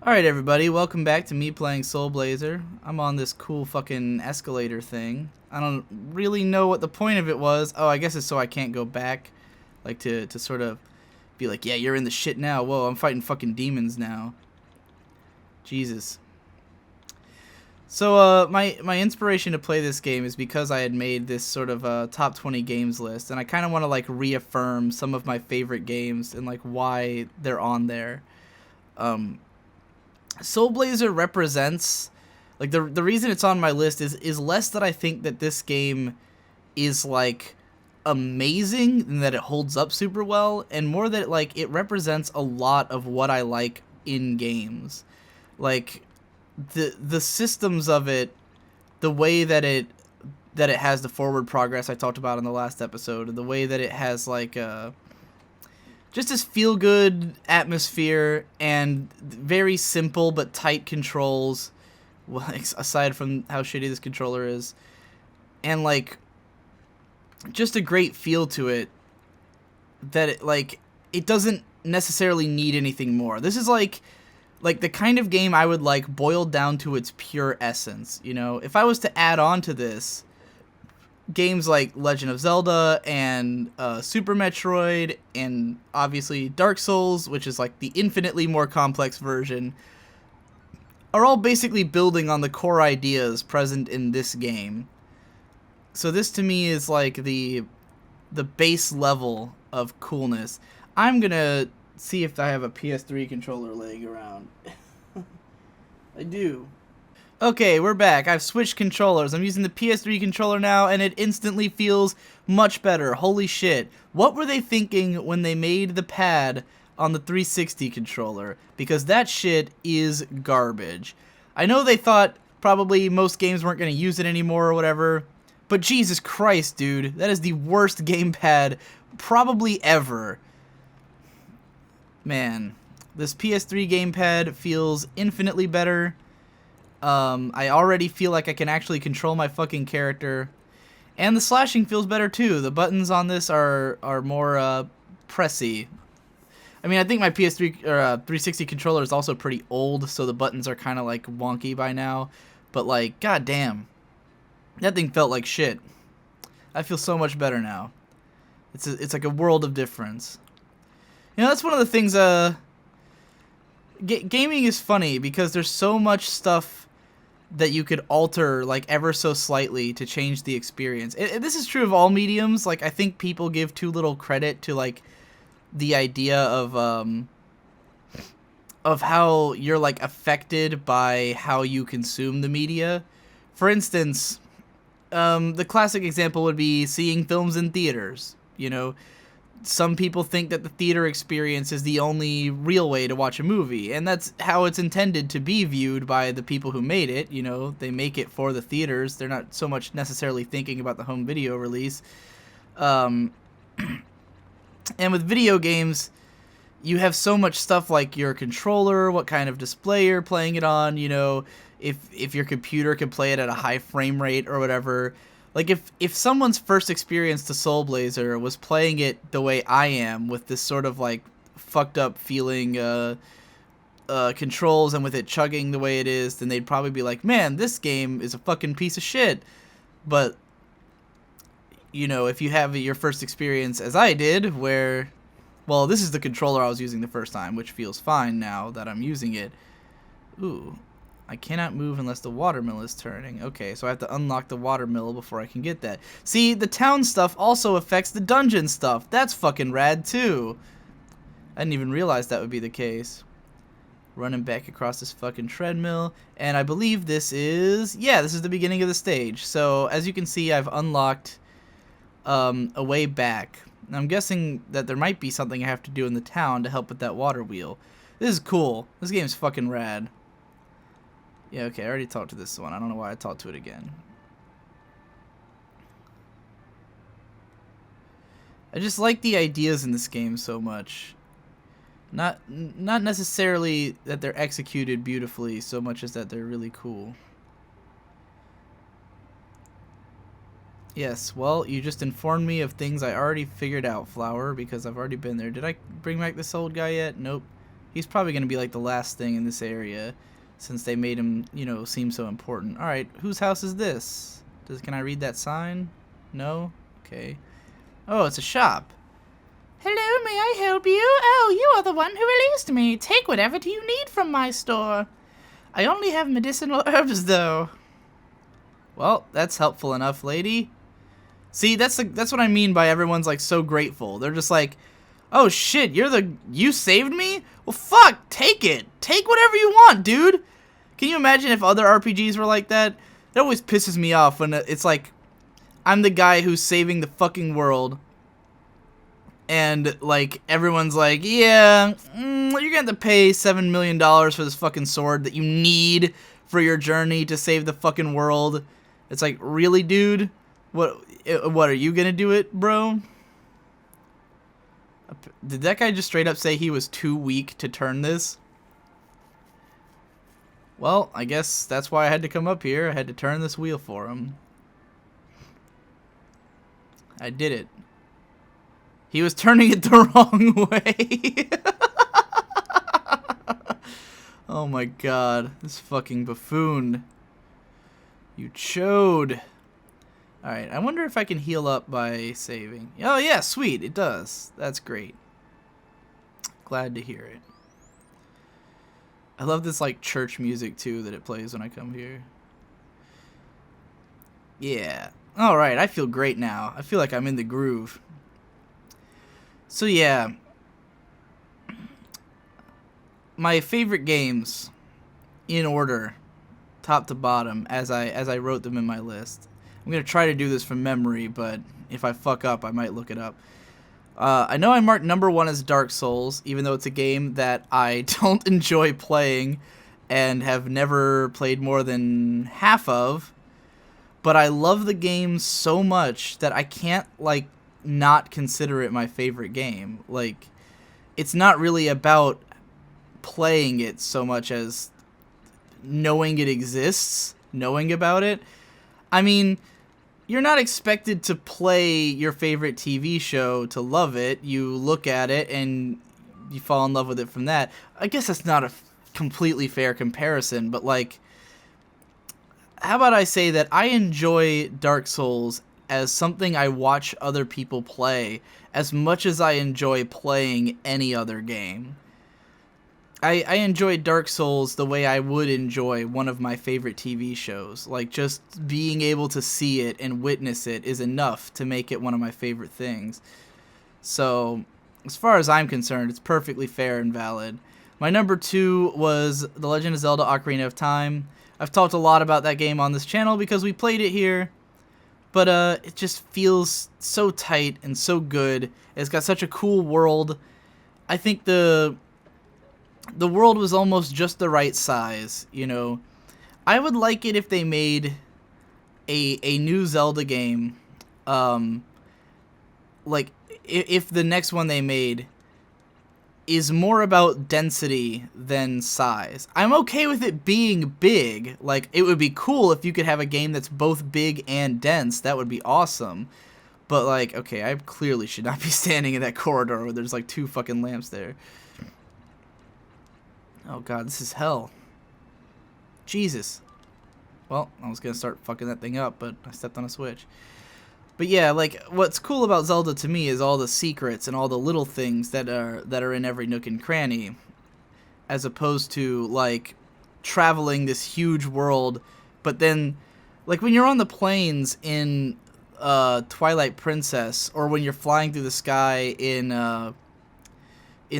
Alright everybody, welcome back to me playing Soul Blazer. I'm on this cool fucking escalator thing. I don't really know what the point of it was. Oh, I guess it's so I can't go back. Like to sort of be like, yeah, you're in the shit now. Whoa, I'm fighting fucking demons now. Jesus. So my inspiration to play this game is because I had made this sort of top 20 games list, and I kind of want to like reaffirm some of my favorite games and like why they're on there. Soul Blazer represents, like, the reason it's on my list is less that I think that this game is like amazing and that it holds up super well, and more that like it represents a lot of what I like in games. Like the systems of it, the way that it has the forward progress I talked about in the last episode, and the way that it has like just this feel-good atmosphere and very simple but tight controls, well, aside from how shitty this controller is, and like just a great feel to it that it doesn't necessarily need anything more. This is like the kind of game I would like boiled down to its pure essence, you know? If I was to add on to this games like Legend of Zelda and Super Metroid and obviously Dark Souls, which is like the infinitely more complex version, are all basically building on the core ideas present in this game. So this to me is like the base level of coolness. I'm gonna see if I have a PS3 controller laying around. I do. Okay, we're back. I've switched controllers. I'm using the PS3 controller now, and it instantly feels much better. Holy shit. What were they thinking when they made the pad on the 360 controller? Because that shit is garbage. I know they thought probably most games weren't going to use it anymore or whatever, but Jesus Christ, dude. That is the worst gamepad probably ever. Man, this PS3 gamepad feels infinitely better. I already feel like I can actually control my fucking character. And the slashing feels better too. The buttons on this are more pressy. I mean, I think my PS3 or 360 controller is also pretty old, so the buttons are kind of like wonky by now. But like, goddamn, that thing felt like shit. I feel so much better now. It's like a world of difference. You know, that's one of the things. Gaming is funny because there's so much stuff that you could alter like ever so slightly to change the experience. This is true of all mediums. Like, I think people give too little credit to like the idea of how you're like affected by how you consume the media. For instance, the classic example would be seeing films in theaters. You know, some people think that the theater experience is the only real way to watch a movie, and that's how it's intended to be viewed by the people who made it. You know, they make it for the theaters. They're not so much necessarily thinking about the home video release. And with video games, you have so much stuff like your controller, what kind of display you're playing it on, you know, if your computer can play it at a high frame rate or whatever. Like, if someone's first experience to Soul Blazer was playing it the way I am, with this sort of, like, fucked up feeling controls and with it chugging the way it is, then they'd probably be like, man, this game is a fucking piece of shit. But, you know, if you have your first experience, as I did, where, well, this is the controller I was using the first time, which feels fine now that I'm using it. Ooh. I cannot move unless the watermill is turning. Okay, so I have to unlock the watermill before I can get that. See, the town stuff also affects the dungeon stuff. That's fucking rad, too. I didn't even realize that would be the case. Running back across this fucking treadmill. And I believe this is... yeah, this is the beginning of the stage. So, as you can see, I've unlocked a way back. And I'm guessing that there might be something I have to do in the town to help with that water wheel. This is cool. This game's fucking rad. Yeah, okay, I already talked to this one. I don't know why I talked to it again. I just like the ideas in this game so much. Not necessarily that they're executed beautifully, so much as that they're really cool. Yes, well, you just informed me of things I already figured out, Flower, because I've already been there. Did I bring back this old guy yet? Nope. He's probably going to be like the last thing in this area since they made him, you know, seem so important. All right, whose house is this? Can I read that sign? No? Okay. Oh, it's a shop. Hello, may I help you? Oh, you are the one who released me. Take whatever you need from my store. I only have medicinal herbs, though. Well, that's helpful enough, lady. See, that's what I mean by everyone's like so grateful. They're just like, oh shit, you saved me? Well, fuck, take it. Take whatever you want, dude. Can you imagine if other RPGs were like that? It always pisses me off when it's like, I'm the guy who's saving the fucking world. And, like, everyone's like, yeah, you're gonna have to pay $7 million for this fucking sword that you need for your journey to save the fucking world. It's like, really, dude? What are you gonna do it, bro? Did that guy just straight up say he was too weak to turn this? Well, I guess that's why I had to come up here. I had to turn this wheel for him. I did it. He was turning it the wrong way. Oh my god. This fucking buffoon. You chode. Alright, I wonder if I can heal up by saving. Oh yeah, sweet. It does. That's great. Glad to hear it. I love this like church music too that it plays when I come here. Yeah. Alright, I feel great now. I feel like I'm in the groove. So yeah, my favorite games, in order, top to bottom, as I wrote them in my list. I'm gonna try to do this from memory, but if I fuck up, I might look it up. I know I marked number 1 as Dark Souls, even though it's a game that I don't enjoy playing and have never played more than half of. But I love the game so much that I can't like not consider it my favorite game. Like, it's not really about playing it so much as knowing it exists, knowing about it. I mean, you're not expected to play your favorite TV show to love it. You look at it and you fall in love with it from that. I guess that's not a completely fair comparison, but like, how about I say that I enjoy Dark Souls as something I watch other people play as much as I enjoy playing any other game. I enjoy Dark Souls the way I would enjoy one of my favorite TV shows. Like, just being able to see it and witness it is enough to make it one of my favorite things. So, as far as I'm concerned, it's perfectly fair and valid. My number 2 was The Legend of Zelda Ocarina of Time. I've talked a lot about that game on this channel because we played it here. But it just feels so tight and so good. It's got such a cool world. I think the world was almost just the right size, you know. I would like it if they made a new Zelda game. Like, if the next one they made is more about density than size. I'm okay with it being big. Like, it would be cool if you could have a game that's both big and dense. That would be awesome. But, like, okay, I clearly should not be standing in that corridor where there's, like, 2 fucking lamps there. Oh, God, this is hell. Jesus. Well, I was gonna start fucking that thing up, but I stepped on a switch. But yeah, like, what's cool about Zelda to me is all the secrets and all the little things that are in every nook and cranny, as opposed to, like, traveling this huge world, but then, like, when you're on the plains in Twilight Princess, or when you're flying through the sky in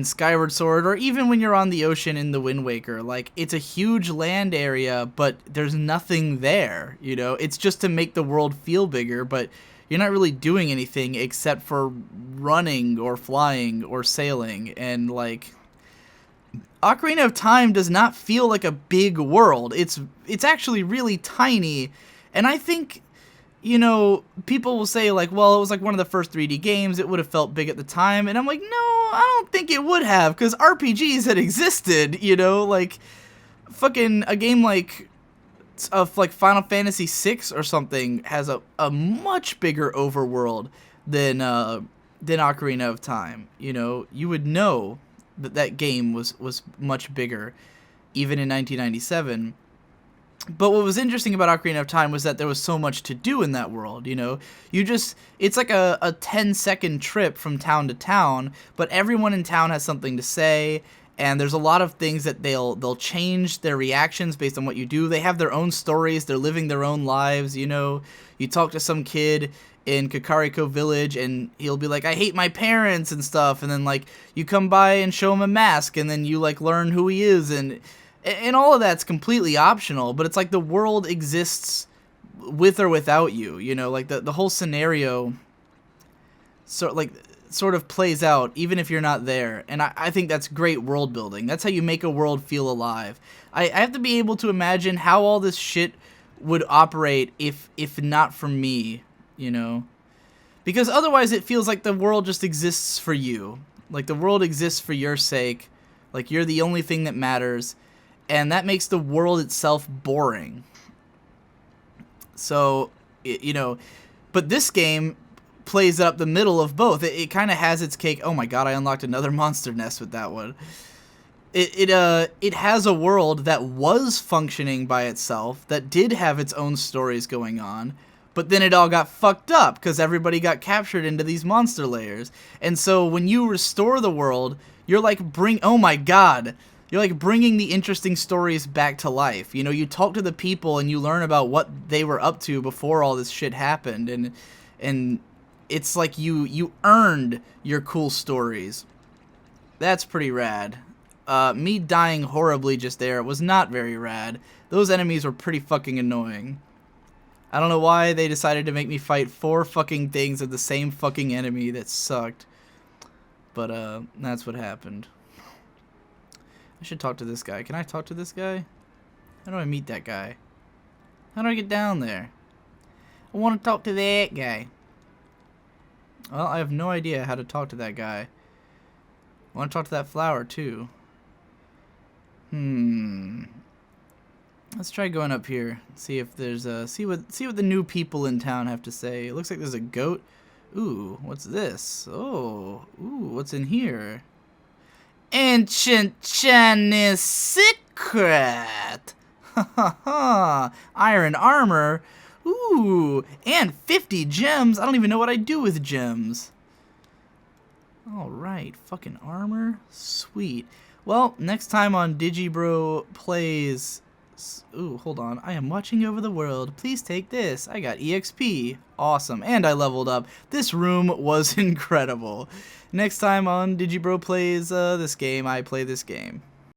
Skyward Sword, or even when you're on the ocean in the Wind Waker, like, it's a huge land area, but there's nothing there, you know? It's just to make the world feel bigger, but you're not really doing anything except for running or flying or sailing. And, like, Ocarina of Time does not feel like a big world. It's actually really tiny. And I think, you know, people will say, like, well, it was like one of the first 3D games. It would have felt big at the time. And I'm like, no, I don't think it would have, because RPGs had existed, you know? Like, fucking a game like Final Fantasy VI or something has a much bigger overworld than Ocarina of Time. You know, you would know that game was much bigger, even in 1997. But what was interesting about Ocarina of Time was that there was so much to do in that world, you know? It's like a 10-second trip from town to town, but everyone in town has something to say, and there's a lot of things that they'll change their reactions based on what you do. They have their own stories, they're living their own lives, you know? You talk to some kid in Kakariko Village, and he'll be like, I hate my parents and stuff, and then, like, you come by and show him a mask, and then you, like, learn who he is, and all of that's completely optional, but it's like the world exists with or without you, you know, like the whole scenario sort of plays out even if you're not there, and I think that's great world building. That's how you make a world feel alive. I have to be able to imagine how all this shit would operate if not for me, you know, because otherwise it feels like the world just exists for you, like the world exists for your sake, like you're the only thing that matters. And that makes the world itself boring. So, you know, but this game plays up the middle of both. It kind of has its cake. Oh my god, I unlocked another monster nest with that one. It has a world that was functioning by itself, that did have its own stories going on, but then it all got fucked up because everybody got captured into these monster layers. And so when you restore the world, you're like, oh my god, you're like bringing the interesting stories back to life. You know, you talk to the people and you learn about what they were up to before all this shit happened, and it's like you earned your cool stories. That's pretty rad. Me dying horribly just there was not very rad. Those enemies were pretty fucking annoying. I don't know why they decided to make me fight 4 fucking things of the same fucking enemy that sucked. But that's what happened. I should talk to this guy. Can I talk to this guy? How do I meet that guy? How do I get down there? I want to talk to that guy. Well, I have no idea how to talk to that guy. I want to talk to that flower, too. Let's try going up here. See if there's see what the new people in town have to say. It looks like there's a goat. Ooh, what's this? Oh, ooh, what's in here? Ancient Chinese secret. Ha ha ha. Iron armor. Ooh, and 50 gems. I don't even know what I do with gems. Alright, fucking armor. Sweet. Well, next time on Digi Bro Plays... Ooh, hold on. I am watching over the world. Please take this. I got EXP. Awesome. And I leveled up. This room was incredible. Next time on Digi Bro Plays this game, I play this game.